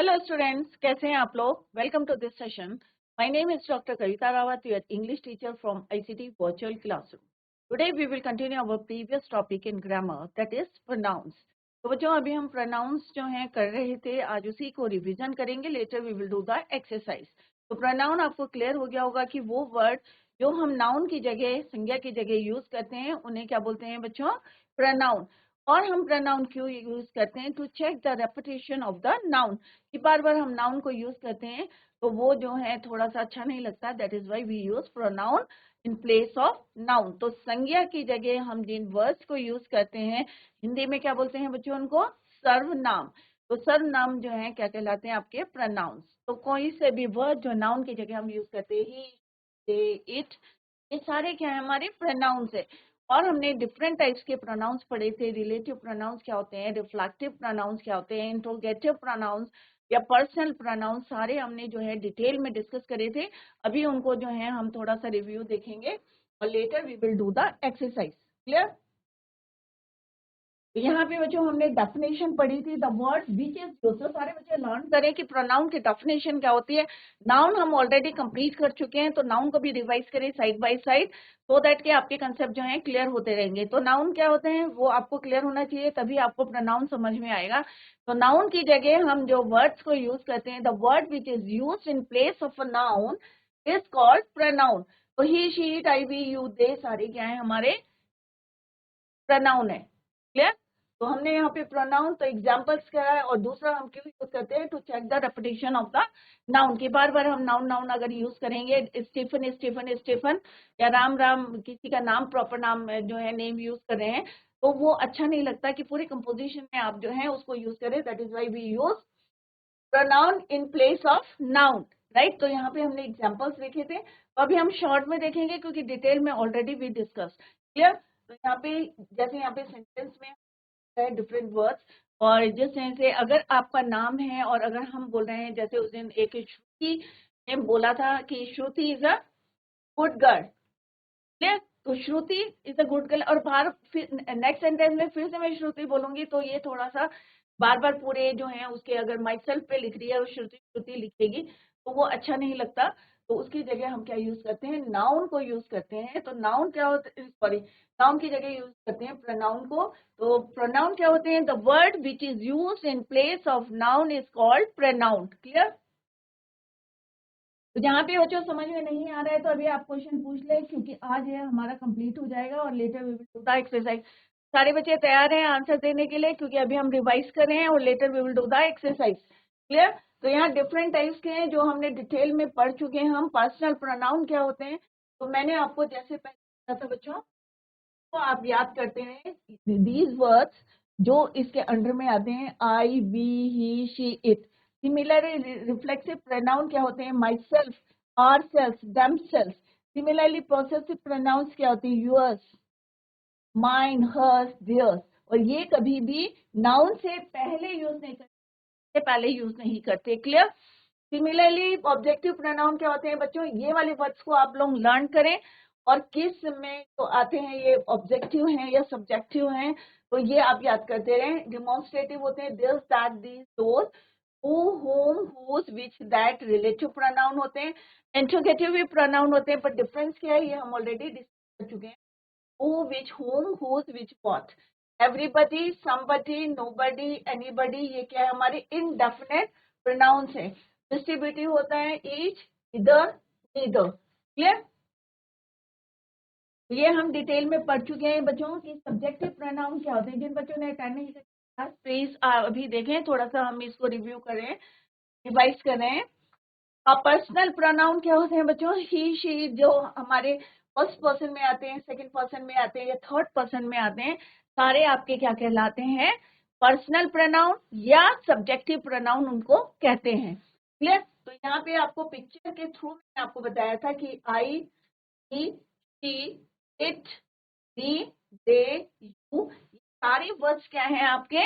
Hello students, कैसे हैं आप लोग। Welcome to this session. My name is doctor Kavita Rawat, your English teacher from ICT virtual classroom. Today we will continue our previous topic in grammar, that is pronouns. तो बच्चों, अभी हम pronounce जो हैं कर रहे थे, आज उसी को रिवीजन करेंगे। Later we will do the exercise. तो प्रोनाउन आपको क्लियर हो गया होगा कि वो वर्ड जो हम नाउन की जगह, संज्ञा की जगह यूज करते हैं, उन्हें क्या बोलते हैं बच्चों? प्रोनाउन। और हम प्रोनाउन क्यों यूज करते हैं? To check the repetition of the noun. कि बार बार हम नाउन को यूज करते हैं तो वो जो है थोड़ा सा अच्छा नहीं लगता। That is why we use pronoun in place of noun. तो संज्ञा की जगह हम जिन वर्ड्स को यूज करते हैं, हिंदी में क्या बोलते हैं बच्चों? उनको सर्वनाम। तो सर्वनाम जो है क्या कहलाते हैं? आपके प्रोनाउंस। तो कोई से भी वर्ड जो नाउन की जगह हम यूज करते हैं, ही, दे, इट, ये सारे क्या है? हमारे प्रोनाउंस है। और हमने डिफरेंट टाइप्स के प्रोनाउंस पढ़े थे। रिलेटिव प्रोनाउंस क्या होते हैं, रिफ्लेक्टिव प्रोनाउंस क्या होते हैं, इंट्रोगेटिव प्रोनाउंस या पर्सनल प्रोनाउंस, सारे हमने जो है डिटेल में डिस्कस करे थे। अभी उनको जो है हम थोड़ा सा रिव्यू देखेंगे और later we will do the exercise. Clear? तो यहाँ पे बच्चों हमने डेफिनेशन पढ़ी थी, the word which is used. तो सारे बच्चे लर्न करें कि प्रोनाउन की डेफिनेशन क्या होती है। नाउन हम ऑलरेडी कंप्लीट कर चुके हैं, तो नाउन को भी रिवाइज करें side by side, so that के आपके कंसेप्ट जो है क्लियर होते रहेंगे। तो नाउन क्या होते हैं वो आपको क्लियर होना चाहिए, तभी आपको प्रोनाउन समझ में आएगा। तो नाउन की जगह हम जो वर्ड्स को यूज करते हैं, the word which is use in place of a noun is called pronoun. तो he, she, it, I, we, you, they सारे क्या है? हमारे प्रोनाउन है। क्लियर? तो हमने यहाँ पे प्रोनाउन, तो एग्जांपल्स क्या है, और दूसरा हम क्यों यूज करते हैं? To check the repetition of the noun. की बार बार हम नाउन नाउन अगर यूज करेंगे, स्टीफन स्टीफन स्टीफन, या राम राम, किसी का नाम प्रॉपर नाम जो है नेम यूज कर रहे हैं, तो वो अच्छा नहीं लगता कि पूरी कंपोजिशन में आप जो है उसको यूज करें। That is why we use pronoun in place of noun. Right? तो यहाँ पे हमने एग्जाम्पल्स देखे थे, तो अभी हम शॉर्ट में देखेंगे क्योंकि डिटेल में ऑलरेडी वी डिस्कस। क्लियर? तो यहाँ पे जैसे यहाँ पे सेंटेंस में है डिफरेंट वर्ड्स, और जिस तरह से अगर आपका नाम है और अगर हम बोल रहे हैं, जैसे उस दिन एक श्रुति ने बोला था कि Shruti is a good girl. Clear? तो Shruti is a good girl, और बाहर फिर नेक्स्ट सेंटेंस में फिर से मैं श्रुति बोलूंगी, तो ये थोड़ा सा बार बार पूरे जो है उसके, अगर माई सेल्फ पे लिख रही है और श्रुति श्रुति लिखेगी तो वो अच्छा नहीं लगता। तो उसकी जगह हम क्या यूज करते हैं? नाउन को यूज करते हैं। तो नाउन क्या होता है? सॉरी, नाउन की जगह यूज करते हैं प्रोनाउन को। तो प्रोनाउन क्या होते हैं? The word which is use in place of noun is called pronoun. Clear? तो जहाँ पे बच्चों समझ में नहीं आ रहा है तो अभी आप क्वेश्चन पूछ ले, क्योंकि आज ये हमारा कंप्लीट हो जाएगा और later we will do the exercise. सारे बच्चे तैयार हैं आंसर देने के लिए? क्योंकि अभी हम रिवाइज कर रहे हैं और later we will do the exercise. Clear? तो यहाँ डिफरेंट टाइप्स के हैं जो हमने डिटेल में पढ़ चुके हैं हम। पर्सनल प्रोनाउन क्या होते हैं, तो मैंने आपको जैसे पहले बताया था बच्चों, तो आप याद करते हैं दीज वर्ड्स जो इसके अंडर में आते हैं, I, we, he, she, it. Similarly reflexive pronoun क्या होते हैं? Myself, ourself, themself. Similarly possessive pronouns क्या होते हैं? Yours, mine, hers, theirs. और ये कभी भी नाउन से पहले यूज नहीं करते, पहले यूज नहीं करते। क्लियर? सिमिलरली ऑब्जेक्टिव प्रोनाउन क्या होते हैं बच्चों? ये वाले वर्ड्स को आप लोग लर्न करें, और किस में तो आते हैं, ये ऑब्जेक्टिव हैं या सब्जेक्टिव हैं, तो ये आप याद करते रहें। डिमॉन्स्ट्रेटिव होते हैं this, that, these, those. who, whom, whose, which, that relative pronoun होते हैं। इंट्रोगेटिव भी प्रोनाउन होते हैं, पर डिफरेंस क्या है ये हम ऑलरेडी डिस्कस कर चुके हैं। who, which, whom, whose, which, what। Everybody, somebody, nobody, anybody, ये क्या है? हमारे इनडेफिनेट प्रोनाउंस है। डिस्ट्रीब्यूटिव होता है ईच, इधर, नीदर। क्लियर? ये हम डिटेल में पढ़ चुके हैं बच्चों की सब्जेक्टिव प्रोनाउन क्या होते हैं। जिन बच्चों ने अटेंड नहीं किया प्लीज अभी देखें, थोड़ा सा हम इसको रिव्यू करें, रिवाइज करें। पर्सनल प्रोनाउन क्या होते हैं बच्चों? ही, शी, जो हमारे फर्स्ट पर्सन में आते हैं, सेकंड पर्सन में आते हैं या थर्ड पर्सन में आते हैं, सारे आपके क्या कहलाते हैं? पर्सनल प्रोनाउन या सब्जेक्टिव प्रोनाउन उनको कहते हैं। क्लियर? तो यहाँ पे आपको पिक्चर के थ्रू मैंने आपको बताया था कि I, he, she, it, the, they, you, सारे वर्ड्स क्या हैं आपके?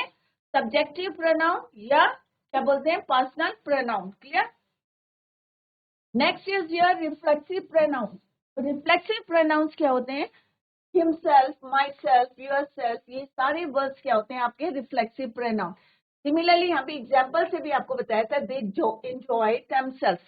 सब्जेक्टिव प्रोनाउन या क्या बोलते हैं? Personal pronoun. Clear? Next is your reflexive pronoun. Reflexive pronouns क्या होते हैं? Himself, myself, yourself, ये सारे वर्ड्स क्या होते हैं आपके? Reflexive pronoun. सिमिलरली यहाँ पे एग्जाम्पल से भी आपको बताया था, दे एंजॉय देमसेल्फ।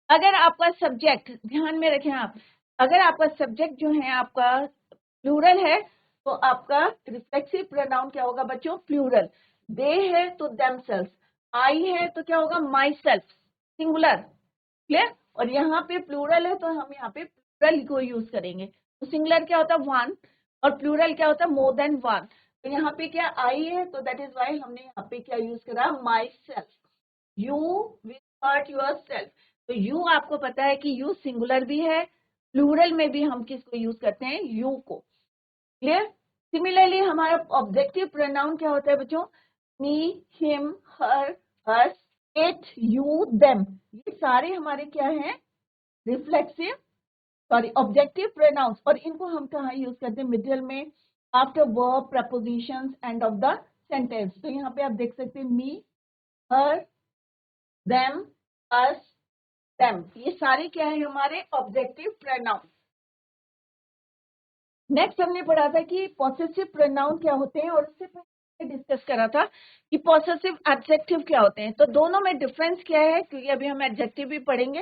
अगर आपका सब्जेक्ट, ध्यान में रखें आप, अगर आपका सब्जेक्ट जो है आपका प्लूरल है तो आपका रिफ्लेक्सिव प्रोनाउन क्या होगा बच्चों, प्लूरल। दे है तो देमसेल्फ, आई है तो क्या होगा, माई सेल्फ, सिंगुलर, क्लियर। और यहाँ पे प्लूरल है तो हम यहाँ पे प्लूरल को यूज करेंगे। तो सिंगुलर क्या होता है, वन, और प्लूरल क्या होता है, मोर देन वन। तो यहाँ पे क्या आई है, तो दैट इज वाई हमने यहाँ पे क्या यूज करा, myself. You will hurt yourself, तो यू आपको पता है कि यू सिंगुलर भी है, प्लूरल में भी हम किसको यूज करते हैं, यू को, क्लियर। सिमिलरली हमारा ऑब्जेक्टिव प्रोनाउन क्या होता है बच्चों, me, him, her, hers, it, you, them, ये सारे हमारे क्या हैं, रिफ्लेक्सिव, सॉरी ऑब्जेक्टिव प्रोनाउंस। और इनको हम कहाँ यूज करते हैं, मिडिल में, after verb, propositions, end of the sentence. तो यहाँ पे आप देख सकते हैं मी, हर, देम, अस, देम, ये सारे क्या है हमारे ऑब्जेक्टिव प्रोनाउन। नेक्स्ट हमने पढ़ा था कि पॉसेसिव प्रोनाउन क्या होते हैं, और उससे पहले डिस्कस करा था कि पॉसेसिव एडजेक्टिव क्या होते हैं। तो दोनों में डिफरेंस क्या है, क्योंकि अभी हम एडजेक्टिव भी पढ़ेंगे।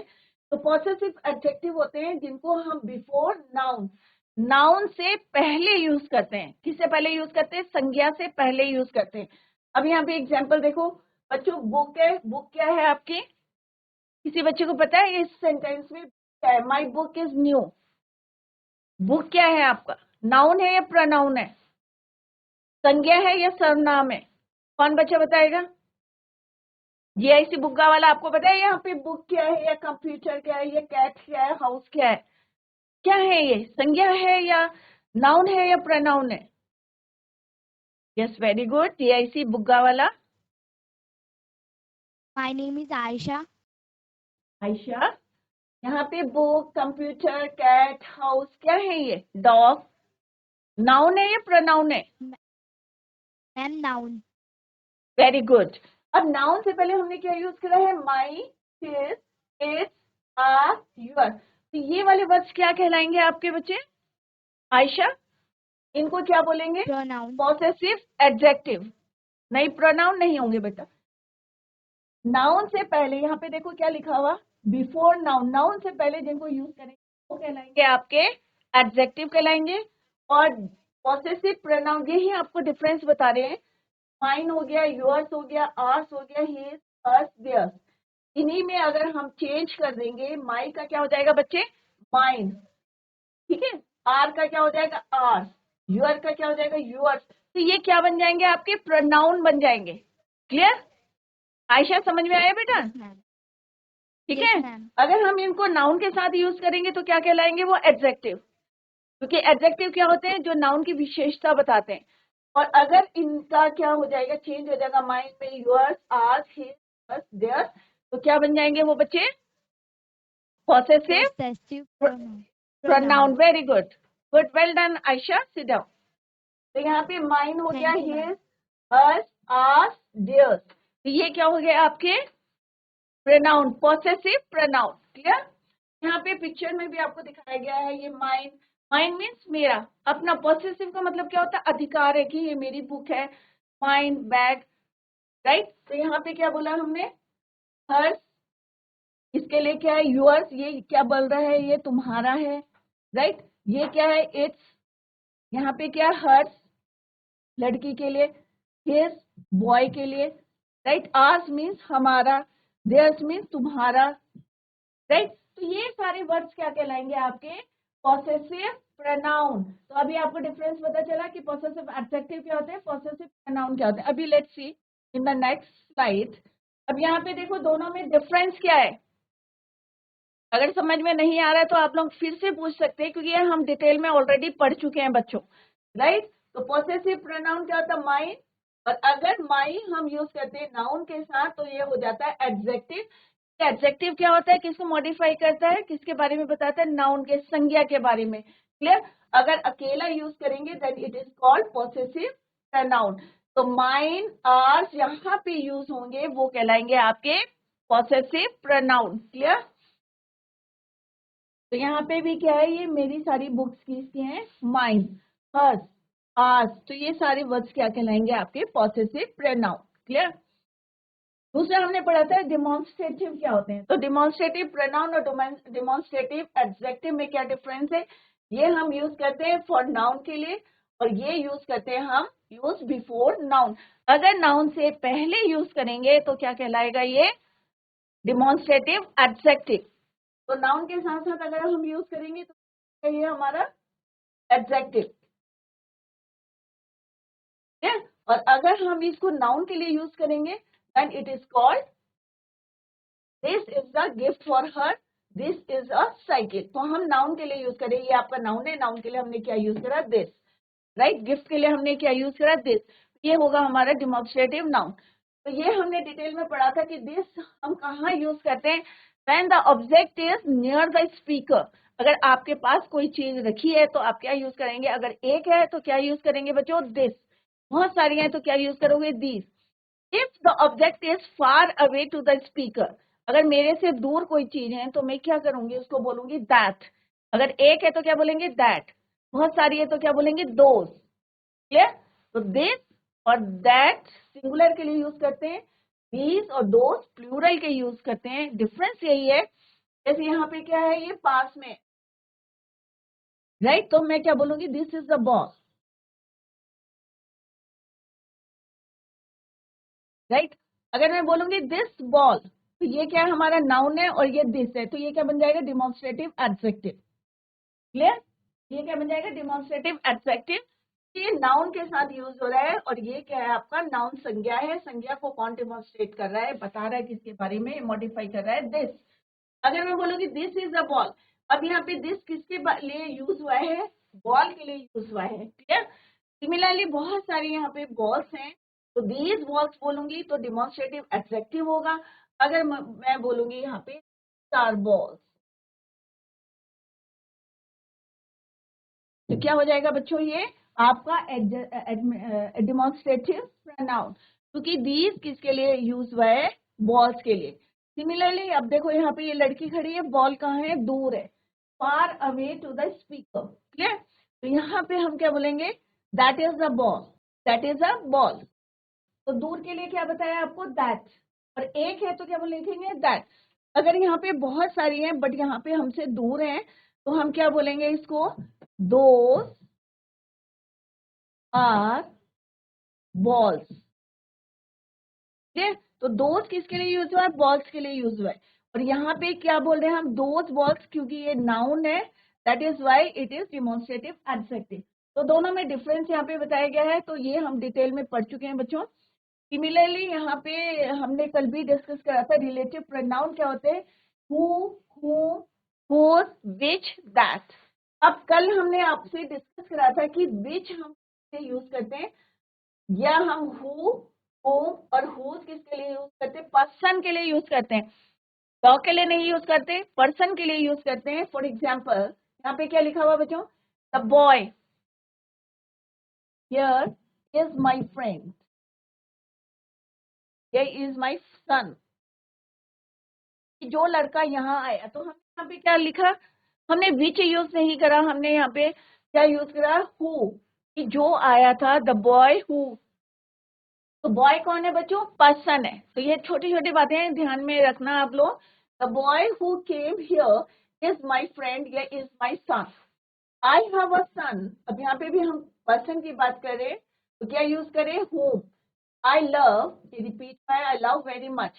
तो पॉसेसिव एडजेक्टिव होते हैं जिनको हम बिफोर नाउन, नाउन से पहले यूज करते हैं। किससे पहले यूज करते हैं, संज्ञा से पहले यूज करते हैं। अब यहाँ पे एग्जाम्पल देखो बच्चों, बुक है, बुक क्या है आपकी, किसी बच्चे को पता है इस सेंटेंस में क्या है, my book is new. Book क्या है आपका, नाउन है या प्रोनाउन है, संज्ञा है या सर्वनाम है, कौन बच्चा बताएगा। जीआईसी बुग्गा वाला आपको पता है यहाँ पे बुक क्या है, या कंप्यूटर क्या है, या कैट क्या है, हाउस क्या है, क्या है ये, संज्ञा है या नाउन है या प्रोनाउन है। Yes, very good, GIC Bugga वाला। My name is Aisha. Ayesha, यहाँ पे बुक, कंप्यूटर, कैट, हाउस क्या है, ये डॉग, नाउन है या प्रोनाउन है। Ma'am, noun. Very good. अब नाउन से पहले हमने क्या यूज करा है, माई, हिज, इट्स, आर, योर। तो ये वाले वर्ड्स क्या कहलाएंगे आपके बच्चे, आयशा, इनको क्या बोलेंगे, Pronoun. पॉसेसिव एडजेक्टिव, नहीं प्रोनाउन नहीं होंगे बेटा। नाउन से पहले यहाँ पे देखो क्या लिखा हुआ, बिफोर नाउन, नाउन से पहले जिनको यूज करेंगे वो कहलाएंगे आपके एडजेक्टिव कहलाएंगे। और पॉसेसिव प्रोनाउन, यही आपको डिफरेंस बता रहे हैं, माइन हो गया, योर्स हो गया, आर्स हो गया, हिज, हर्स, देयर्स। इन्हीं में अगर हम चेंज कर देंगे, माई का क्या हो जाएगा बच्चे, माइन, ठीक है, आर का क्या हो जाएगा, आर्स, योर का क्या हो जाएगा, योर्स। तो ये क्या बन जाएंगे आपके, प्रोनाउन बन जाएंगे। क्लियर, आयशा समझ में आया बेटा, Yes, ma'am. ठीक Yes, है। ma'am. अगर हम इनको नाउन के साथ यूज करेंगे तो क्या कहलाएंगे, वो एडजेक्टिव, क्योंकि एडजेक्टिव क्या होते हैं, जो नाउन की विशेषता बताते हैं। और अगर इनका क्या हो जाएगा, चेंज हो जाएगा, माइंड में yours, ours, his, hers, theirs, तो क्या बन जाएंगे वो बच्चे, possessive Possessive pronoun. Pronoun. Pronoun. Very good, good, well done Ayesha, sit down. तो यहाँ पे माइन हो गया, Thank you, his, ma'am. Hers, ours, theirs, तो ये क्या हो गया आपके प्रोनाउन, पॉसेसिव प्रोनाउन। क्लियर, यहाँ पे पिक्चर में भी आपको दिखाया गया है, ये माइन, माइन मीन्स मेरा अपना, पॉसेसिव का मतलब क्या होता है, अधिकार है कि ये मेरी बुक है, माइन, बैग, राइट। तो यहाँ पे क्या बोला हमने, हर्स, इसके लिए क्या है, यूअर्स, ये क्या बोल रहा है, ये तुम्हारा है, राइट। ये क्या है, इट्स, यहाँ पे क्या, हर्स लड़की के लिए, हिज बॉय के लिए, राइट। आर्स मीन्स हमारा, देयर्स मीन्स तुम्हारा, राइट। तो ये सारे वर्ड्स क्या कहलाएंगे आपके, पॉसेसिव प्रोनाउन। तो अभी आपको डिफरेंस पता चला कि पॉसेसिव एडजेक्टिव क्या होते हैं, पॉसेसिव प्रोनाउन क्या होते हैं। अभी let's see in the next slide. अब यहाँ पे देखो दोनों में डिफरेंस क्या है, अगर समझ में नहीं आ रहा है तो आप लोग फिर से पूछ सकते हैं, क्योंकि ये हम डिटेल में ऑलरेडी पढ़ चुके हैं बच्चों, राइट। तो पॉसेसिव प्रोनाउन क्या होता है, माई, और अगर माई हम यूज करते हैं नाउन के साथ तो ये हो जाता है एडजेक्टिव। एडजेक्टिव क्या होता है, किसको मॉडिफाई करता है, किसके बारे में बताता है, नाउन के, संज्ञा के बारे में। क्लियर, अगर अकेला यूज करेंगे then it is called possessive pronoun. तो माइन, आर्स यहाँ पे यूज होंगे, वो कहलाएंगे आपके पॉसेसिव प्रोनाउन। क्लियर, तो यहाँ पे भी क्या है, ये मेरी सारी बुक्स किसकी हैं, माइन, हर्स, आर्स, तो ये सारे वर्ड्स क्या कहलाएंगे आपके पॉसेसिव प्रोनाउन। क्लियर, दूसरा हमने पढ़ा था डिमॉन्स्ट्रेटिव क्या होते हैं। तो डिमॉन्स्ट्रेटिव प्रोनाउन और डिमॉन्स्ट्रेटिव एडजेक्टिव में क्या डिफरेंस है, ये हम यूज करते हैं फॉर नाउन के लिए और ये यूज करते हैं हम यूज बिफोर नाउन। अगर नाउन से पहले यूज करेंगे तो क्या कहलाएगा, ये डिमॉन्स्ट्रेटिव एडजेक्टिव। तो नाउन के साथ साथ अगर हम यूज करेंगे तो ये हमारा एडजेक्टिव है। और अगर हम इसको नाउन के लिए यूज करेंगे then it is called this is the gift for her, this is a cycle. तो हम नाउन के लिए यूज करें, ये आपका नाउन है, नाउन के लिए हमने क्या यूज करा, दिस, राइट। गिफ्ट के लिए हमने क्या यूज करा, दिस। ये होगा हमारा डिमॉन्स्ट्रेटिव नाउन। तो ये हमने डिटेल में पढ़ा था कि दिस हम कहाँ यूज करते हैं, when the object is near the speaker. अगर आपके पास कोई चीज रखी है तो आप क्या यूज करेंगे, अगर एक है तो क्या यूज करेंगे बच्चों, दिस। बहुत सारी हैं तो क्या यूज करोगे, these. If the object is far away to the speaker, अगर मेरे से दूर कोई चीज है तो मैं क्या करूंगी, उसको बोलूंगी दैट। अगर एक है तो क्या बोलेंगे, दैट। बहुत सारी है तो क्या बोलेंगे, दोज। क्लियर। तो दिस और दैट सिंगुलर के लिए यूज करते हैं, दीज और दोज प्लूरल के यूज करते हैं। डिफरेंस यही है, जैसे यहाँ पे क्या है, ये पास में, राइट। तो मैं क्या बोलूंगी, this is the ball, right. अगर मैं बोलूंगी दिस बॉल, तो ये क्या है, हमारा नाउन है और ये दिस है, तो ये क्या बन जाएगा, डिमॉन्स्ट्रेटिव एडजेक्टिव। क्लियर। ये क्या बन जाएगा, डिमॉन्स्ट्रेटिव एडजेक्टिव। ये नाउन के साथ यूज हो रहा है और ये क्या है, आपका नाउन संज्ञा है। संज्ञा को कौन डिमॉन्स्ट्रेट कर रहा है, बता रहा है किसके बारे में, मॉडिफाई कर रहा है, दिस। अगर मैं बोलूंगी दिस इज अ बॉल, अब यहाँ पे दिस किसके लिए यूज हुआ है, बॉल के लिए यूज हुआ है। क्लियर। सिमिलरली बहुत सारी यहाँ पे बॉल्स हैं, तो दीज बॉल्स बोलूंगी तो डिमॉन्स्ट्रेटिव एडजेक्टिव होगा। अगर मैं बोलूंगी यहाँ पे चार बॉल्स, तो क्या हो जाएगा बच्चों, ये आपका डिमॉन्स्ट्रेटिव प्रोनाउन, क्योंकि दीज किसके लिए यूज हुआ है, बॉल्स के लिए। सिमिलरली अब देखो यहाँ पे ये लड़की खड़ी है, बॉल कहाँ है, दूर है, far away to the speaker. Clear. तो यहाँ पे हम क्या बोलेंगे, that is a ball, that is a ball. तो दूर के लिए क्या बताया आपको, दैट। और एक है तो क्या बोल लिखेंगे, दैट। अगर यहाँ पे बहुत सारी हैं बट यहाँ पे हमसे दूर हैं तो हम क्या बोलेंगे इसको, दोज आर बॉल्स। ठीक है। तो दोज किसके लिए यूज हुआ है, बॉल्स के लिए यूज हुआ है। और यहाँ पे क्या बोल रहे हैं हम, दोज बॉल्स, क्योंकि ये नाउन है, that is why it is demonstrative adjective. तो दोनों में डिफरेंस यहाँ पे बताया गया है, तो ये हम डिटेल में पढ़ चुके हैं बच्चों। सिमिलरली यहाँ पे हमने कल भी डिस्कस करा था, रिलेटिव प्रोनाउन क्या होते हैं, हु, हुज, विच, दैट। अब कल हमने आपसे डिस्कस करा था कि विच हम यूज करते हैं, या हम हु, और हुज किसके लिए यूज करते हैं, पर्सन के लिए यूज करते हैं। डॉग के लिए नहीं यूज करते, पर्सन के लिए यूज करते हैं। फॉर एग्जाम्पल यहाँ पे क्या लिखा हुआ बच्चों, the boy here is my friend, ये इज माई सन। जो लड़का यहाँ आया, तो हमने यहाँ पे क्या लिखा, हमने विच यूज नहीं करा, हमने यहाँ पे क्या यूज करा, हु, कि जो आया था, द बॉय हु। तो बॉय कौन है बच्चों, पर्सन है। तो ये छोटी छोटी बातें ध्यान में रखना आप लोग। The boy who came here is my friend, ये is my son. I have a son, अब यहाँ पे भी हम पर्सन की बात करें तो क्या यूज करें, who. I love, repeat I love very much.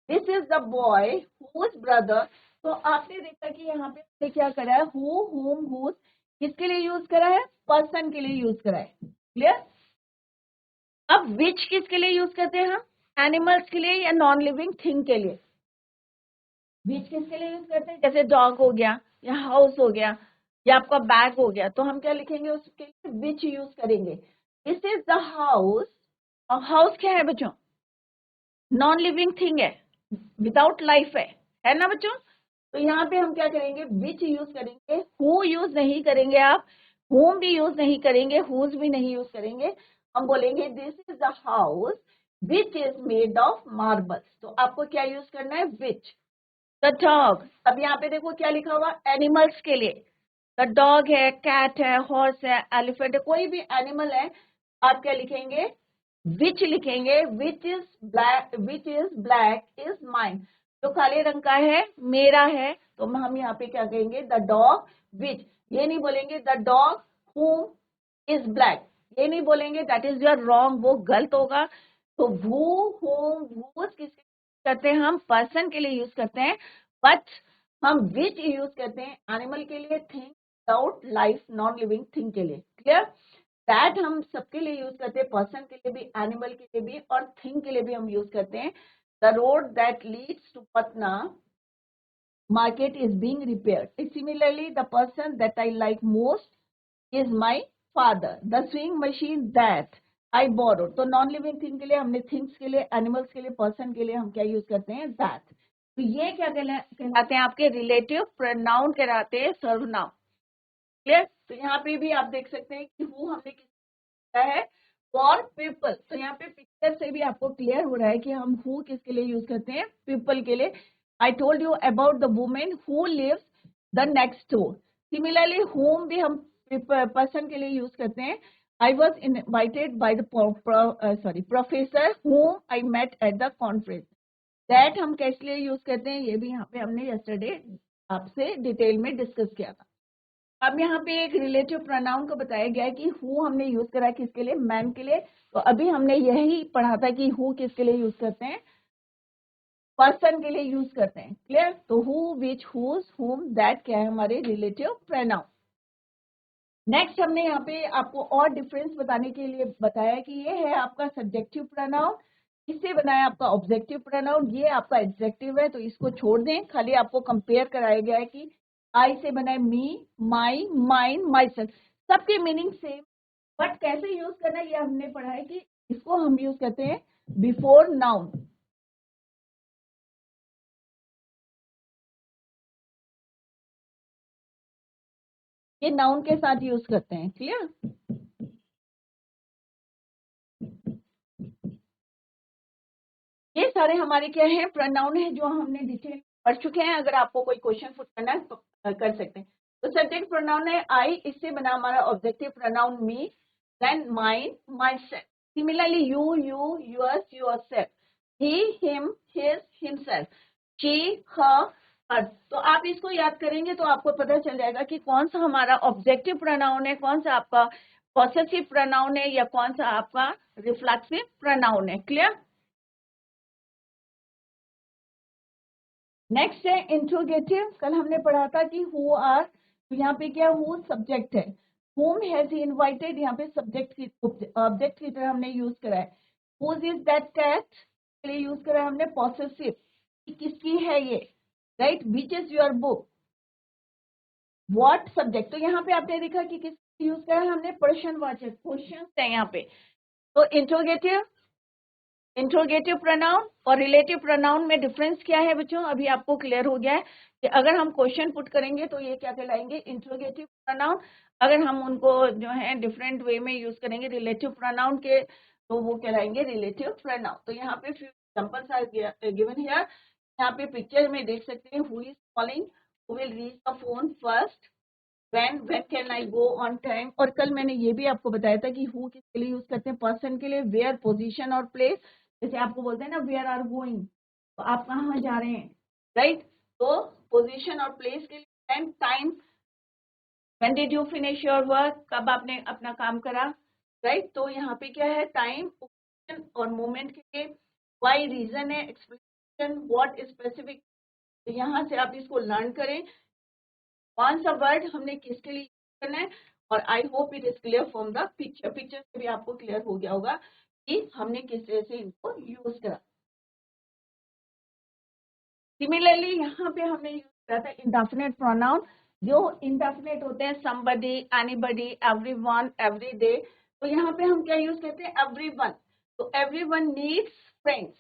This is the boy whose brother. तो आपने देखा कि यहाँ पे हमने क्या करा है, who, whom, whose किसके लिए यूज करा है, पर्सन के लिए यूज करा है। क्लियर। अब which किसके लिए यूज करते हैं हम, एनिमल्स के लिए या नॉन लिविंग थिंग के लिए। which किसके लिए यूज करते हैं, जैसे डॉग हो गया या हाउस हो गया या आपका बैग हो गया, तो हम क्या लिखेंगे उसके लिए, which यूज करेंगे। This is the house. और हाउस क्या है बच्चों, नॉन लिविंग थिंग है, विदाउट लाइफ है ना बच्चों। तो यहाँ पे हम क्या करेंगे, विच यूज करेंगे, हु यूज नहीं करेंगे आप, होम भी यूज नहीं करेंगे, हुज भी नहीं यूज करेंगे। हम बोलेंगे this is the house which is made of marbles. तो आपको क्या यूज करना है, विच। द डॉग, अब यहाँ पे देखो क्या लिखा हुआ, एनिमल्स के लिए। द डॉग है, कैट है, हॉर्स है, एलिफेंट है, कोई भी एनिमल है, आप क्या लिखेंगे, विच लिखेंगे, which is black is mine, जो काले रंग का है मेरा है, तो हम यहाँ पे क्या कहेंगे, द डॉग विच। ये नहीं बोलेंगे the dog whom is black, ये नहीं बोलेंगे, दैट इज योर रॉन्ग, वो गलत होगा। तो who, whom, whose किसके करते हैं, हम पर्सन के लिए यूज करते हैं, बट हम विच यूज करते हैं एनिमल के लिए, thing without life, non living thing के लिए। क्लियर? दैट हम सबके लिए यूज करते हैं, पर्सन के लिए भी, एनिमल के लिए भी, और थिंग के लिए भी हम यूज करते हैं। The road that leads to Patna market is being repaired. Similarly, the person that I like most is my father. The sewing machine that I borrowed. तो नॉन लिविंग थिंग के लिए हमने थिंग्स के लिए, एनिमल्स के लिए, पर्सन के लिए हम क्या यूज करते हैं, दैट। तो ये क्या कहलाते हैं, आपके रिलेटिव प्रोनाउन कहलाते हैं सर्वनाम। क्लियर? तो यहाँ पे भी आप देख सकते हैं कि हु हमने किसका है, फॉर पीपल। तो यहाँ पे पिक्चर से भी आपको क्लियर हो रहा है कि हम हु किसके लिए यूज करते हैं, पीपल के लिए। I told you about the woman who lives the next door. Similarly, whom भी हम person के लिए यूज करते हैं। I was invited by the professor whom I met at the conference. That हम कैसे लिए यूज करते हैं, ये भी यहाँ पे हमने yesterday आपसे डिटेल में डिस्कस किया था। अब यहाँ पे एक रिलेटिव प्रोनाउन को बताया गया है कि हु हमने यूज करा है किसके लिए, मैन के लिए। तो अभी हमने यही पढ़ा था कि हु किसके लिए यूज करते हैं, पर्सन के लिए यूज करते हैं। क्लियर? तो हु, विच, हुज, हुम, दैट क्या है, हमारे रिलेटिव प्रोनाउन। नेक्स्ट हमने यहाँ पे आपको और डिफरेंस बताने के लिए बताया कि ये है आपका सब्जेक्टिव प्रोनाउन, इससे बना है आपका ऑब्जेक्टिव प्रोनाउन, ये आपका एडजेक्टिव है, तो इसको छोड़ दें। खाली आपको कंपेयर कराया गया है कि आई से बना है मी, माई, माइन, माई सेल्फ, सबके मीनिंग सेम, बट कैसे यूज करना है ये हमने पढ़ा है कि इसको हम यूज करते हैं बिफोर नाउन। ये नाउन के साथ यूज करते हैं। क्लियर? ये सारे हमारे क्या है, प्रोनाउन है जो हमने डिटेल पढ़ चुके हैं। अगर आपको कोई क्वेश्चन पुट करना है तो कर सकते हैं। तो सब्जेक्ट प्रोनाउन है आई, इससे बना हमारा objective pronoun me, then mine, myself. Similarly you, yours, yourself, he, him, his, himself, she, her, her. तो आप इसको याद करेंगे तो आपको पता चल जाएगा कि कौन सा हमारा ऑब्जेक्टिव प्रोनाउन है, कौन सा आपका पॉसेसिव प्रोनाउन है, या कौन सा आपका रिफ्लेक्सिव प्रोनाउन है। क्लियर? नेक्स्ट है इंट्रोगेटिव। कल हमने पढ़ा था कि हु आर, तो यहाँ पे क्या, हु सब्जेक्ट है, whom has he invited, यहाँ पे सब्जेक्ट की ऑब्जेक्ट की तरह हमने यूज करा है। whose is that cat के लिए यूज करा है हमने पॉसेसिव, किसकी है ये, right. which is your book, what subject. तो यहाँ पे आपने देखा कि किसकी यूज करा है हमने, प्रश्नवाचक, क्वेश्चन है यहाँ पे। तो इंट्रोगेटिव प्रोनाउन और रिलेटिव प्रोनाउन में डिफरेंस क्या है बच्चों, अभी आपको क्लियर हो गया है कि अगर हम क्वेश्चन पुट करेंगे तो ये क्या कहलाएंगे, इंट्रोगेटिव प्रोनाउन। अगर हम उनको जो है डिफरेंट वे में यूज करेंगे रिलेटिव प्रोनाउन के, तो वो कहलाएंगे रिलेटिव प्रोनाउन। तो यहाँ पे few examples are given here. यहाँ पे पिक्चर में देख सकते हैं, who is calling, who will reach the phone first, when can I go on time। और कल मैंने ये भी आपको बताया था कि who किसके लिए यूज करते हैं, पर्सन के लिए, where, पोजीशन और प्लेस। जैसे आपको बोलते हैं ना where are going, तो आप कहाँ जा रहे हैं, राइट। तो पोजीशन और प्लेस के लिए, and time, when did you finish your work, कब आपने अपना काम करा, राइट। तो यहाँ पे क्या है, टाइम, पोजीशन और मोमेंट के लिए, वाई रीजन है, एक्सप्लेनेशन, व्हाट स्पेसिफिक। तो यहाँ से आप इसको लर्न करें कौन सा वर्ड हमने किसके लिए करना है। और I hope it is clear from the picture, picture से भी आपको क्लियर हो गया होगा कि हमने किस तरह से इनको यूज करा। सिमिलरली यहाँ पे हमने यूज करा था इंडेफिनिट प्रोनाउन। जो इंडेफिनिट होते हैं, समबडी, एनीबडी, एवरीवन, एवरीडे। तो यहाँ पे हम क्या यूज करते हैं, एवरीवन। तो everyone needs friends,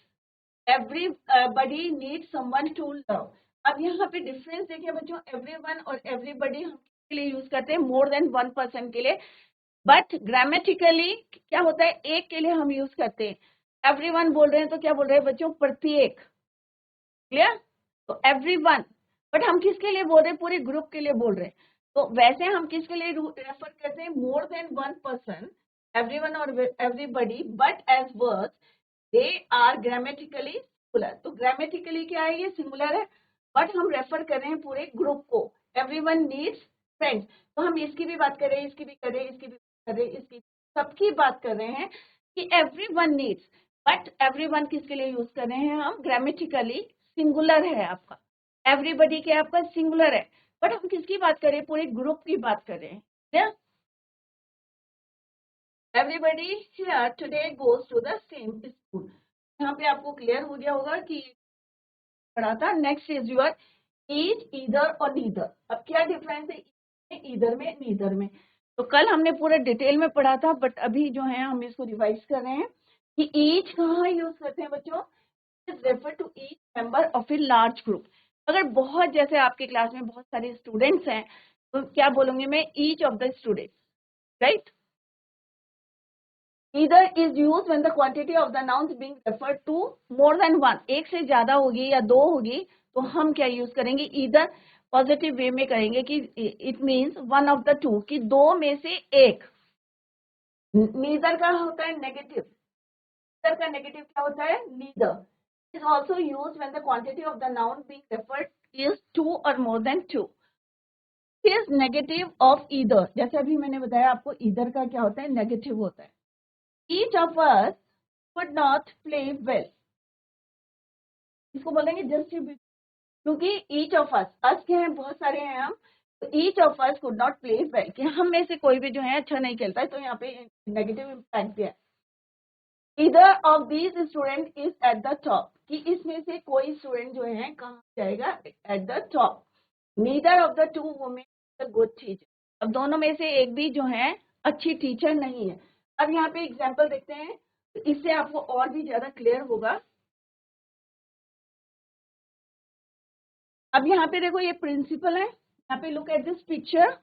everybody needs someone to love। अब यहाँ पे डिफरेंस देखिए बच्चों, एवरीवन और एवरीबडी हम किसके लिए यूज करते हैं, मोर देन वन पर्सन के लिए। बट ग्रामेटिकली क्या होता है, एक के लिए हम यूज करते हैं। एवरीवन बोल रहे हैं तो क्या बोल रहे हैं बच्चों, प्रत्येक। क्लियर? तो एवरीवन, बट हम किसके लिए बोल रहे हैं, पूरे ग्रुप के लिए बोल रहे हैं। तो वैसे हम किसके लिए रेफर करते हैं, more than one person, everyone or everybody, but as words they are grammatically singular. तो grammatically क्या है, ये singular है, but हम रेफर कर रहे हैं पूरे ग्रुप को. everyone needs friends. तो हम इसकी भी बात कर रहे हैं, इसकी भी कर रहे हैं, इसकी भी कर रहे हैं, इसकी सबकी बात कर रहे हैं कि everyone needs, but everyone किसके लिए यूज कर रहे हैं हम, ग्रामेटिकली सिंगुलर है आपका. एवरीबडी क्या आपका सिंगुलर है, बट हम किसकी बात कर रहे हैं, पूरे ग्रुप की बात कर रहे हैं. yeah? Everybody here today goes to the same school. यहाँ पे आपको क्लियर हो गया होगा कि पढ़ा था. Next is your each, either और नीदर. अब क्या डिफरेंस है ईदर में, नीदर में. तो कल हमने पूरा डिटेल में पढ़ा था, बट अभी जो है हम इसको रिवाइज कर रहे हैं कि ईच कहाँ यूज करते हैं बच्चों. Is refer to each member of a large group. अगर बहुत, जैसे आपके क्लास में बहुत सारे स्टूडेंट्स हैं, तो क्या बोलूंगी मैं, each of the students, right. Either is used when the quantity of the nouns being referred to more than one. एक से ज्यादा होगी या दो होगी तो हम क्या यूज करेंगे, either पॉजिटिव वे में करेंगे कि it means one of the to, कि दो में से एक. नीदर का होता है नेगेटिव. नीदर का नेगेटिव क्या होता है, neither. Is also use when the quantity of the noun being referred is two or more than two. Is negative of either. जैसे अभी मैंने बताया आपको, ईदर का क्या होता है, नेगेटिव होता है. Each of us could not play well. इसको बोलेंगे डिस्ट्रीब्यूट, क्योंकि each of us के हैं, बहुत सारे हैं हम, तो each of us could not play well, कि हम में से कोई भी जो है अच्छा नहीं खेलता है, तो यहाँ पे नेगेटिव इम्पैक्ट दिया है. Either of these student is at the top, कि इसमें से कोई स्टूडेंट जो है कहाँ जाएगा, at the top. Neither of the two women is a good teacher. अब दोनों में से एक भी जो है अच्छी टीचर नहीं है. अब यहाँ पे एग्जाम्पल देखते हैं, तो इससे आपको और भी ज्यादा क्लियर होगा. अब यहाँ पे देखो, ये प्रिंसिपल है. यहाँ पे लुक एट दिस पिक्चर.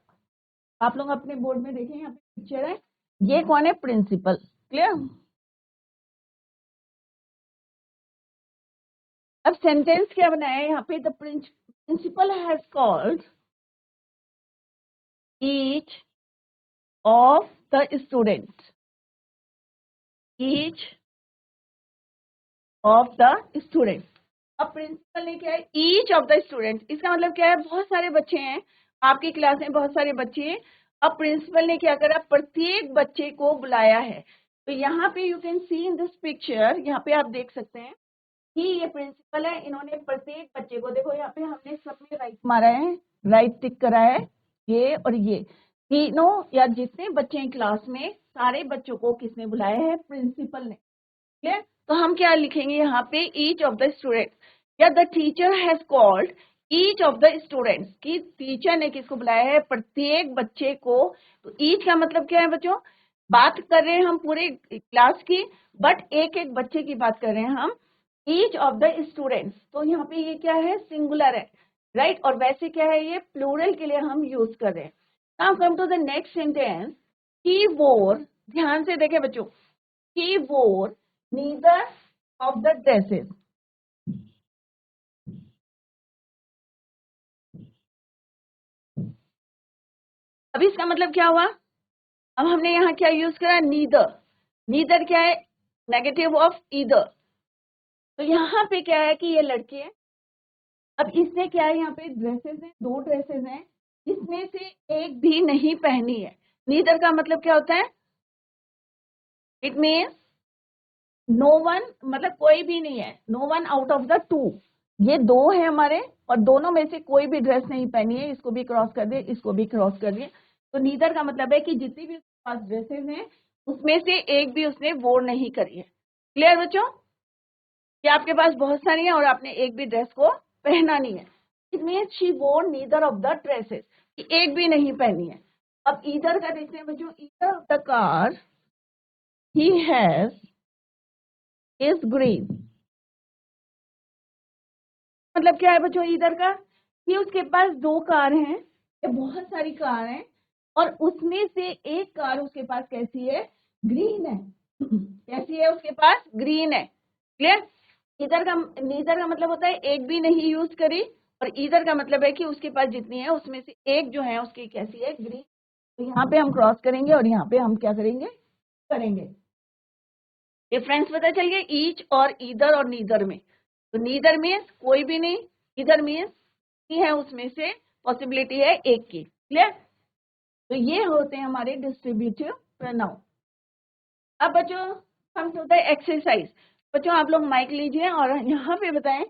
आप लोग अपने बोर्ड में देखें, यहाँ पे पिक्चर है. ये कौन है, प्रिंसिपल. क्लियर. अब सेंटेंस क्या बनाया है यहाँ पे, the principal has called each of the student, each of the student. अब प्रिंसिपल ने क्या है, ईच ऑफ द स्टूडेंट. इसका मतलब क्या है, बहुत सारे बच्चे हैं आपकी क्लास में, बहुत सारे बच्चे हैं. अब प्रिंसिपल ने क्या करा, प्रत्येक बच्चे को बुलाया है. तो यहाँ पे you can see in this picture, यहाँ पे आप देख सकते हैं कि ये प्रिंसिपल है. इन्होंने प्रत्येक बच्चे को, देखो यहाँ पे हमने सब में राइट मारा है, राइट टिक करा है, ये और ये तीनों या जितने बच्चे हैं क्लास में, सारे बच्चों को किसने बुलाया है, प्रिंसिपल ने. क्लियर. तो हम क्या लिखेंगे यहाँ पे, ईच ऑफ द स्टूडेंट, या the teacher has called each of the students, की टीचर ने किसको बुलाया है, प्रत्येक बच्चे को. तो ईच का मतलब क्या है बच्चों, बात कर रहे हैं हम पूरे क्लास की, बट एक एक बच्चे की बात कर रहे हैं हम, ईच ऑफ द स्टूडेंट्स. तो यहाँ पे ये क्या है, सिंगुलर है, राइट. और वैसे क्या है, ये प्लूरल के लिए हम यूज कर रहे हैं. Now come to the next sentence. He wore, ध्यान से देखे बच्चों, ही वोर neither of the dresses. अब इसका मतलब क्या हुआ, अब हमने यहाँ क्या यूज करा, नीदर. नीदर क्या है, नेगेटिव ऑफ ईदर. तो यहाँ पे क्या है कि ये लड़के हैं. अब इसने क्या है, यहाँ पे ड्रेसेस हैं, दो ड्रेसेस हैं, इसमें से एक भी नहीं पहनी है. नीदर का मतलब क्या होता है, इट मीन्स नो वन, मतलब कोई भी नहीं है, no one out of the two. ये दो है हमारे, और दोनों में से कोई भी ड्रेस नहीं पहनी है. इसको भी क्रॉस कर दिए, इसको भी क्रॉस कर दिए. तो नीदर का मतलब है कि जितनी भी उसके पास ड्रेसेस हैं, उसमें से एक भी उसने वोर नहीं करी है. क्लियर बच्चों, कि आपके पास बहुत सारी है और आपने एक भी ड्रेस को पहना नहीं है. इट मीन्स शी वोर नीदर ऑफ द ड्रेसेस, कि एक भी नहीं पहनी है. अब ईदर का देखते हैं बच्चों. Either of the car he has is green. मतलब क्या है बच्चों ईदर का, कि उसके पास दो कार हैं, बहुत सारी कार हैं, और उसमें से एक कार उसके पास कैसी है, ग्रीन है. कैसी है, उसके पास ग्रीन है. क्लियर. नीदर का मतलब होता है एक भी नहीं यूज करी, और ईदर का मतलब है कि उसके पास जितनी है उसमें से एक जो है उसकी कैसी है, ग्रीन. तो यहाँ पे हम क्रॉस करेंगे और यहाँ पे हम क्या करेंगे, करेंगे। डिफरेंस पता चल गया ईच और ईदर और नीदर में। तो नीदर मीन्स कोई भी नहीं, ईदर मीन्स है, उसमें से पॉसिबिलिटी है एक की। क्लियर? तो ये होते हैं हमारे डिस्ट्रीब्यूटिव प्रोनाउन। अब बच्चों हम टू द एक्सरसाइज। बच्चों आप लोग माइक लीजिए और यहाँ पे बताएं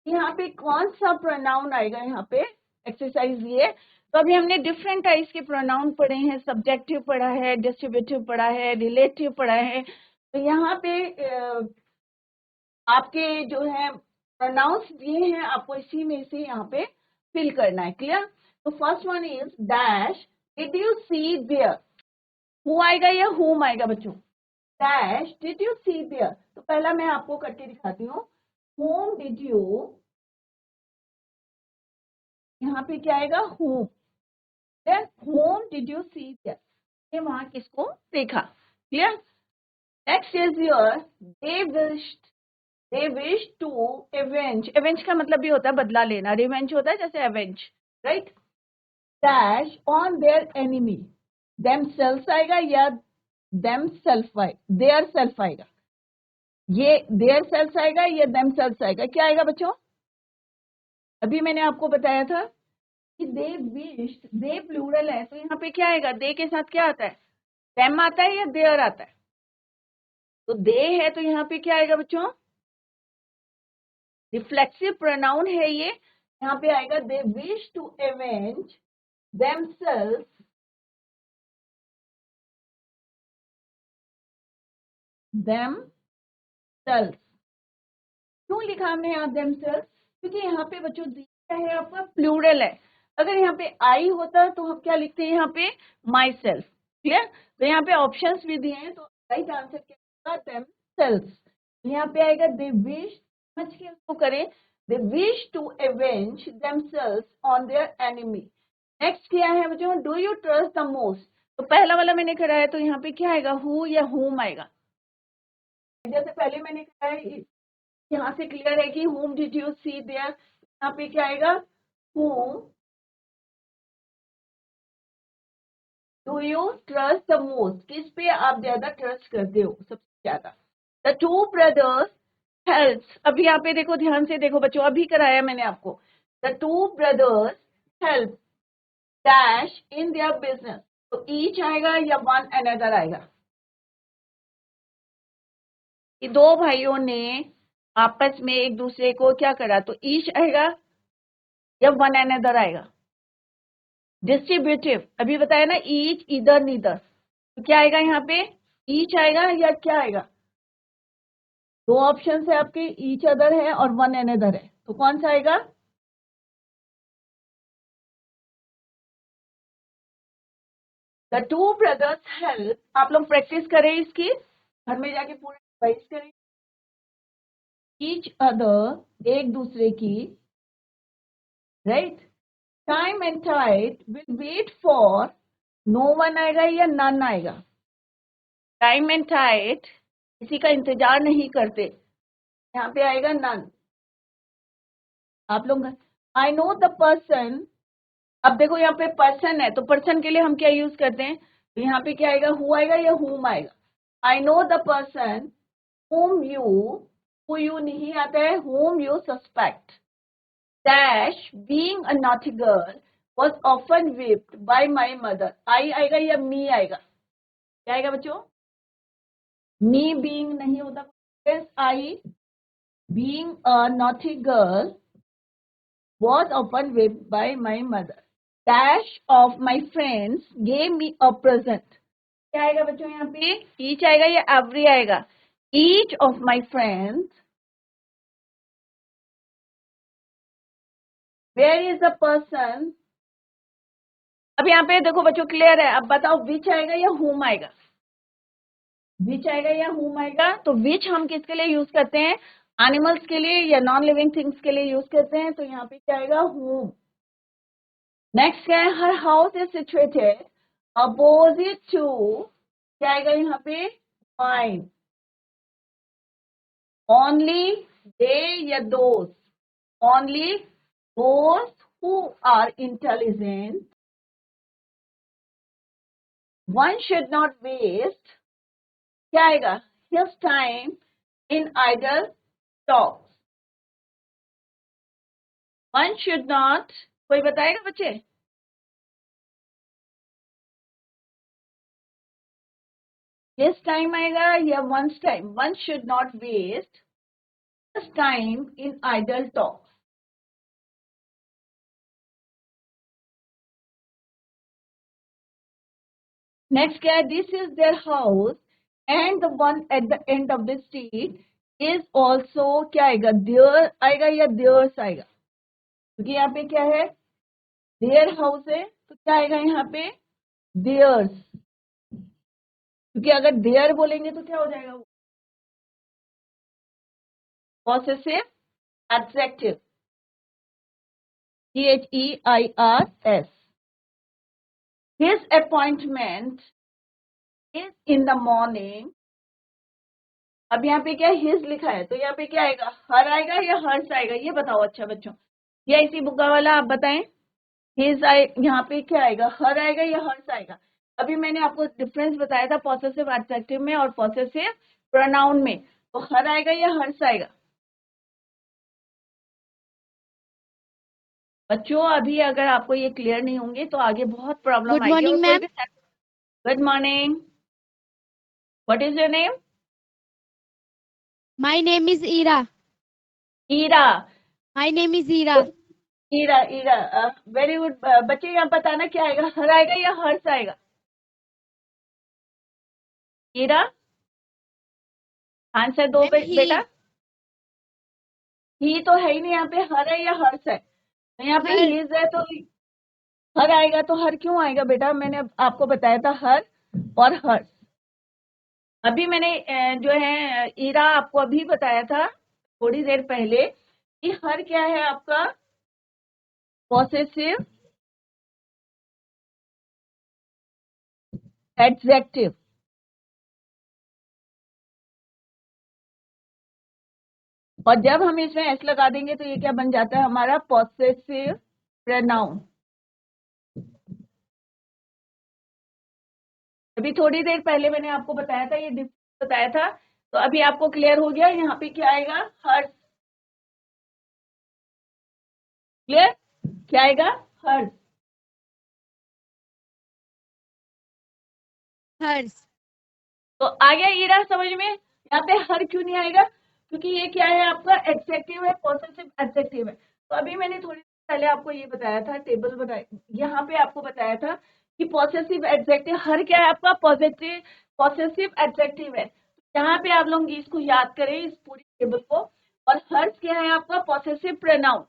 यहाँ पे कौन सा प्रोनाउन आएगा। यहाँ पे एक्सरसाइज ये, तो अभी हमने डिफरेंट टाइप्स के प्रोनाउन पढ़े हैं, सब्जेक्टिव पढ़ा है, डिस्ट्रीब्यूटिव पढ़ा है, रिलेटिव पढ़ा है। तो यहाँ पे आपके जो है प्रोनाउंस दिए हैं, आपको इसी में से यहाँ पे फिल करना है। क्लियर? तो first one is dash did you see there. Who आएगा या हुम आएगा बच्चों? Dash did you see there. तो पहला मैं आपको करके दिखाती हूँ। whom डिड यू, यहाँ पे क्या आएगा? whom। whom did you see there, ये वहां किसको देखा। Clear? Next is your they wish to avenge। avenge का मतलब भी होता है बदला लेना, रिवेंज होता है जैसे avenge, right? dash on their enemy। themselves आएगा या themself आएगा, their self आएगा। ये their self आएगा या themselves आएगा, क्या आएगा बच्चों? अभी मैंने आपको बताया था कि they wished, they प्लूरल है, तो यहाँ पे क्या आएगा? they के साथ क्या आता है? them आता है या their आता है? तो they है, तो यहाँ पे क्या आएगा बच्चों? रिफ्लेक्सिव प्रोनाउन है ये, यहाँ पे आएगा they wish to avenge themselves क्यों लिखा हमने यहाँ themselves? क्योंकि यहाँ पे बच्चों दिया है आपका प्लूरल है। अगर यहाँ पे आई होता तो हम क्या लिखते हैं यहाँ पे? My self. क्लियर? तो यहाँ पे ऑप्शंस भी दिए हैं, तो राइट आंसर क्या होगा? themselves। यहाँ पे आएगा they wish, समझ के उसको करें, they wish to avenge themselves on their enemy। Next क्या है बच्चों? Do you trust the most. तो पहला वाला मैंने कराया, तो यहाँ पे क्या आएगा? हु या हुम आएगा। जैसे पहले मैंने कराया, यहाँ से क्लियर है कि whom did you see there, यहाँ पे क्या आएगा? whom do you trust the most, किस पे आप ज्यादा ट्रस्ट करते हो सबसे ज्यादा? the two brothers helps। अभी यहाँ पे देखो, ध्यान से देखो बच्चों, अभी कराया मैंने आपको। the two brothers help dash in their business। तो each आएगा या one another आएगा? कि दो भाइयों ने आपस में एक दूसरे को क्या करा, तो each आएगा या one another आएगा? डिस्ट्रीब्यूटिव अभी बताया ना, ईच इधर नीदर, तो क्या आएगा यहाँ पे? ईच आएगा या क्या आएगा? दो ऑप्शन है आपके, ईच अदर है और वन अनदर है, तो कौन सा आएगा? The two brothers help. आप लोग प्रैक्टिस करें इसकी, घर में जाके पूरा रिवाइज करें। ईच अदर एक दूसरे की, right? Time and tide will wait for, no one आएगा या नन आएगा? टाइम एंड टाइड किसी का इंतजार नहीं करते, यहाँ पे आएगा नन। आप लोग आई नो द पर्सन, अब देखो यहाँ पे पर्सन है, तो पर्सन के लिए हम क्या यूज करते हैं? तो यहाँ पे क्या आएगा? हु आएगा या हुम आएगा? I know the person whom you, who you नहीं आता है, whom you suspect dash being a naughty girl was often whipped by my mother। आई आएगा या मी आएगा? क्या आएगा बच्चों? मी being नहीं होता, आई being a naughty girl was often whipped by my mother dash of my friends gave me a present। क्या आएगा बच्चों यहाँ पे? each आएगा या every आएगा? each of my friends, where is the person। अब यहाँ पे देखो बच्चों क्लियर है, अब बताओ which आएगा या whom आएगा? which आएगा या whom आएगा? तो which हम किसके लिए यूज करते हैं? एनिमल्स के लिए या नॉन लिविंग थिंग्स के लिए यूज करते हैं, तो यहाँ पे क्या आएगा? whom। नेक्स्ट क्या है? Her house is situated opposite to, क्या आएगा यहाँ पे? माइन। ओनली दे या those? Only those who are intelligent, one should not waste क्या आएगा? His time in idle talks. One should not, कोई बताएगा बच्चे? His time आएगा या one's time? One should not waste his time in idle talks. Next क्या है? This is their house and the one at the end of the street is also क्या आएगा? Their आएगा या theirs आएगा? क्योंकि यहाँ पे क्या है? Their house है तो क्या आएगा यहाँ पे? Theirs. क्योंकि अगर their बोलेंगे तो क्या हो जाएगा? वो possessive adjective. Theirs. His appointment is in the morning. अब यहाँ पे क्या his लिखा है तो यहाँ पे क्या आएगा? her आएगा या hers आएगा? ये बताओ अच्छा बच्चों, या इसी बुका वाला आप बताएं। his यहाँ पे क्या आएगा? her आएगा या hers आएगा? अभी मैंने आपको डिफरेंस बताया था पॉसेसिव एडजेक्टिव में और पॉसेसिव प्रोनाउन में, तो her आएगा या hers आएगा? बच्चों अभी अगर आपको ये क्लियर नहीं होंगे तो आगे बहुत प्रॉब्लम Good आएगी। morning, ma'am. Good morning, what is your name? My name is Ira. Ira. My name is Ira. Ira Ira, very good. बच्चे यहाँ बताना क्या आएगा? हर आएगा या हर्ष आएगा? ईरा आंसर दो Ma'am, he. बेटा। ही तो है ही नहीं, यहाँ पे हर है या हर्ष है? तो यहाँ पे Her. हिज है तो हर आएगा। तो हर क्यों आएगा बेटा? मैंने आपको बताया था हर और हर्ष। अभी मैंने जो है ईरा आपको अभी बताया था थोड़ी देर पहले कि हर क्या है आपका? Possessive adjective. और जब हम इसमें एस लगा देंगे तो ये क्या बन जाता है हमारा? Possessive pronoun. अभी थोड़ी देर पहले मैंने आपको बताया था, ये डिफरेंस बताया था, तो अभी आपको क्लियर हो गया। यहाँ पे क्या आएगा? हर्ष। क्लियर? क्या आएगा? हर्ष। Hers. तो आ गया ईरा समझ में? यहाँ पे हर क्यों नहीं आएगा? क्योंकि ये क्या है आपका? एडजेक्टिव है, पॉसेसिव एडजेक्टिव है। तो अभी मैंने थोड़ी देर पहले आपको ये बताया था, टेबल बताया, यहाँ पे आपको बताया था कि पॉसेसिव एडजेक्टिव हर क्या है आपका? पॉसेसिव एडजेक्टिव है। यहाँ पे आप लोग इसको याद करें, इस पूरी टेबल को। और हर्ष क्या है आपका? Possessive pronoun.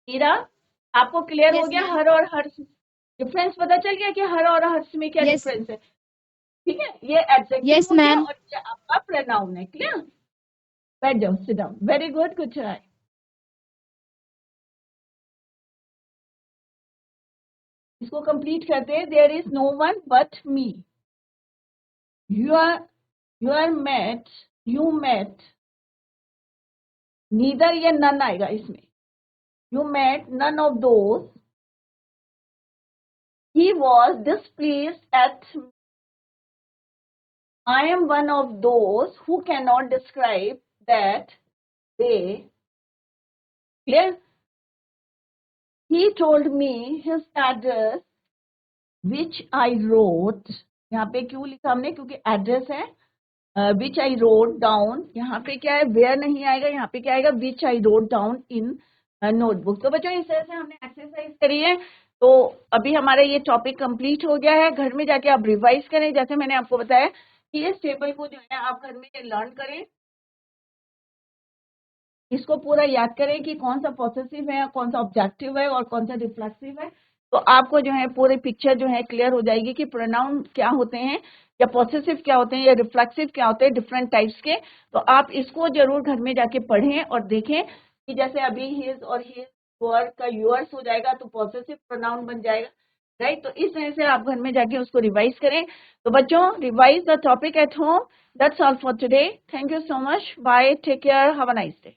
ईरा आपको क्लियर हो Yes, गया? ma'am. हर और हर्ष डिफरेंस पता चल गया कि हर और हर्ष में क्या Yes. डिफरेंस है? ठीक है, ये एडजेक्टिव Yes, हो गया ma'am. और ये आपका प्रोनाउन है। क्लियर? बैठ जाओ, sit down. Very good, good try. इसको कंप्लीट करते हैं। There is no one but me. You met neither या नन आएगा इसमें। You met none of those he was displeased at me. I am one of those who cannot describe that they. Clear? He told me his address, which I wrote. यहाँ पे क्यों लिखा हमने? क्योंकि address है। which I wrote down. यहाँ पे क्या है? where नहीं आएगा, यहाँ पे क्या आएगा? which I wrote down in notebook. तो बच्चों इस तरह से हमने एक्सरसाइज करी है। तो अभी हमारा ये टॉपिक कंप्लीट हो गया है। घर में जाके आप रिवाइज करें, जैसे मैंने आपको बताया कि इस टेबल को जो है आप घर में लर्न करें, इसको पूरा याद करें कि कौन सा पॉसेसिव है, कौन सा ऑब्जेक्टिव है और कौन सा रिफ्लेक्सिव है। तो आपको जो है पूरी पिक्चर जो है क्लियर हो जाएगी कि प्रोनाउन क्या होते हैं, या पॉसेसिव क्या होते हैं, या रिफ्लेक्सिव क्या होते हैं, डिफरेंट टाइप्स के। तो आप इसको जरूर घर में जाके पढ़ें और देखें कि जैसे अभी हिज और हिज वर का यूअर्स हो जाएगा तो पॉसेसिव प्रोनाउन बन जाएगा, राइट? तो इस तरह से आप घर में जाके उसको रिवाइज करें। तो बच्चों revise the topic at home. That's all for today. Thank you so much. Bye, take care, have a nice day.